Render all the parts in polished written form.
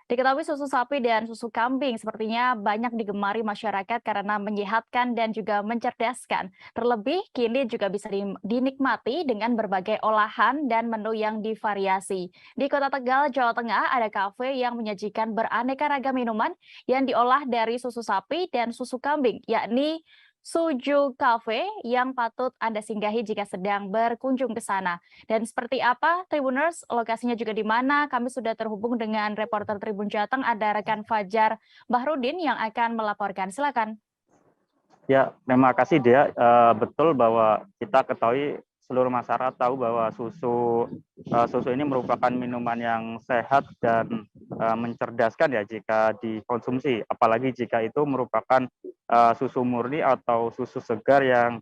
Diketahui susu sapi dan susu kambing sepertinya banyak digemari masyarakat karena menyehatkan dan juga mencerdaskan. Terlebih, kini juga bisa dinikmati dengan berbagai olahan dan menu yang divariasi. Di Kota Tegal, Jawa Tengah, ada kafe yang menyajikan beraneka ragam minuman yang diolah dari susu sapi dan susu kambing, yakni Suju Cafe yang patut Anda singgahi jika sedang berkunjung ke sana. Dan seperti apa Tribuners, lokasinya juga di mana? Kami sudah terhubung dengan reporter Tribun Jateng, ada rekan Fajar Bahrudin yang akan melaporkan. Silakan. Ya, terima kasih Dea. Betul bahwa kita ketahui seluruh masyarakat tahu bahwa susu ini merupakan minuman yang sehat dan mencerdaskan ya jika dikonsumsi. Apalagi jika itu merupakan susu murni atau susu segar yang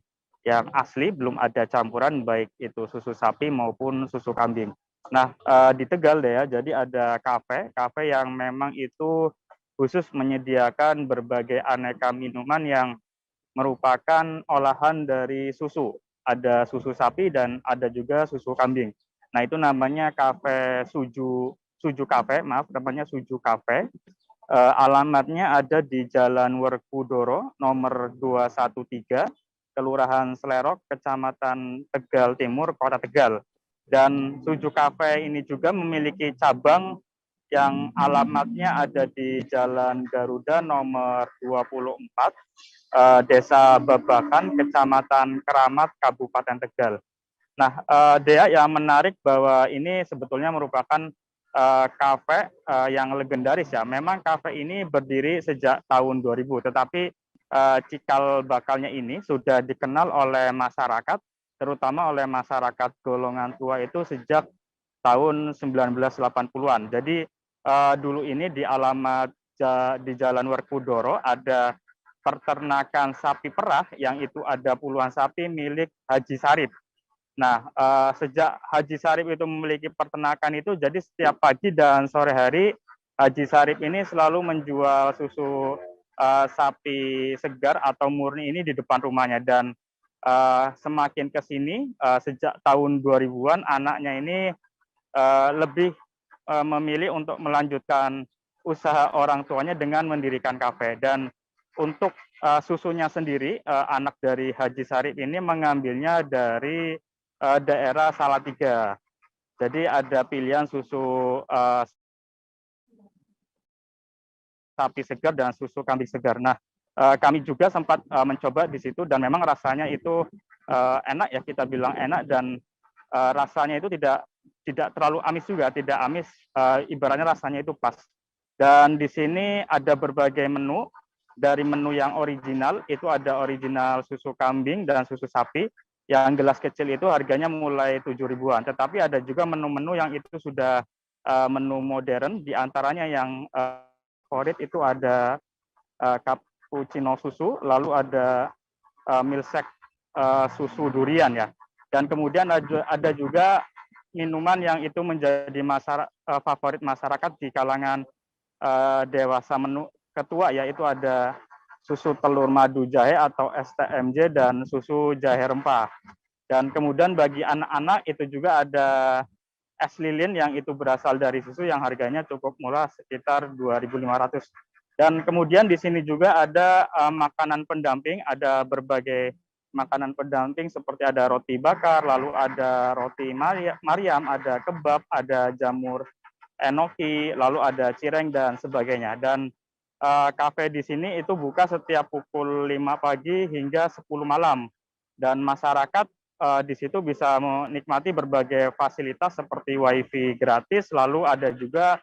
asli, belum ada campuran baik itu susu sapi maupun susu kambing. Nah, di Tegal Dea, jadi ada kafe yang memang itu khusus menyediakan berbagai aneka minuman yang merupakan olahan dari susu. Ada susu sapi dan ada juga susu kambing. Nah, itu namanya kafe Suju Cafe, maaf, namanya Suju Cafe. Alamatnya ada di Jalan Werkudoro nomor 213, Kelurahan Selerok, Kecamatan Tegal Timur, Kota Tegal. Dan Suju Cafe ini juga memiliki cabang yang alamatnya ada di Jalan Garuda nomor 24, Desa Babakan, Kecamatan Keramat, Kabupaten Tegal. Nah, Dea, yang menarik bahwa ini sebetulnya merupakan kafe yang legendaris ya. Memang kafe ini berdiri sejak tahun 2000, tetapi cikal bakalnya ini sudah dikenal oleh masyarakat, terutama oleh masyarakat golongan tua itu sejak tahun 1980-an. Jadi dulu ini di alamat di Jalan Werkudoro ada peternakan sapi perah yang itu ada puluhan sapi milik Haji Sarip. Nah, sejak Haji Sarip itu memiliki peternakan itu, jadi setiap pagi dan sore hari Haji Sarip ini selalu menjual susu sapi segar atau murni ini di depan rumahnya. Dan semakin ke sini, sejak tahun 2000-an, anaknya ini lebih memilih untuk melanjutkan usaha orang tuanya dengan mendirikan kafe. Dan untuk susunya sendiri, anak dari Haji Sarip ini mengambilnya dari daerah Salatiga. Jadi ada pilihan susu sapi segar dan susu kambing segar. Nah, kami juga sempat mencoba di situ dan memang rasanya itu enak ya, kita bilang enak, dan rasanya itu tidak terlalu amis juga, tidak amis, ibaratnya rasanya itu pas. Dan di sini ada berbagai menu. Dari menu yang original, itu ada original susu kambing dan susu sapi, yang gelas kecil itu harganya mulai 7 ribuan. Tetapi ada juga menu-menu yang itu sudah menu modern, diantaranya yang favorit itu ada cappuccino susu, lalu ada milkshake susu durian ya. Dan kemudian ada juga minuman yang itu menjadi favorit masyarakat di kalangan dewasa menu ketua, yaitu ada susu telur madu jahe atau STMJ dan susu jahe rempah. Dan kemudian bagi anak-anak itu juga ada es lilin yang itu berasal dari susu yang harganya cukup murah, sekitar 2.500. Dan kemudian di sini juga ada makanan pendamping, ada berbagai makanan pendamping seperti ada roti bakar, lalu ada roti Mariam, ada kebab, ada jamur enoki, lalu ada cireng dan sebagainya. Dan kafe di sini itu buka setiap pukul 5 pagi hingga 10 malam. Dan masyarakat di situ bisa menikmati berbagai fasilitas seperti wifi gratis, lalu ada juga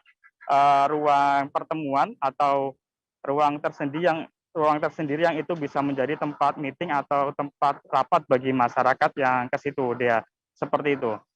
ruang pertemuan atau ruang tersendiri yang itu bisa menjadi tempat meeting atau tempat rapat bagi masyarakat yang ke situ, dia seperti itu.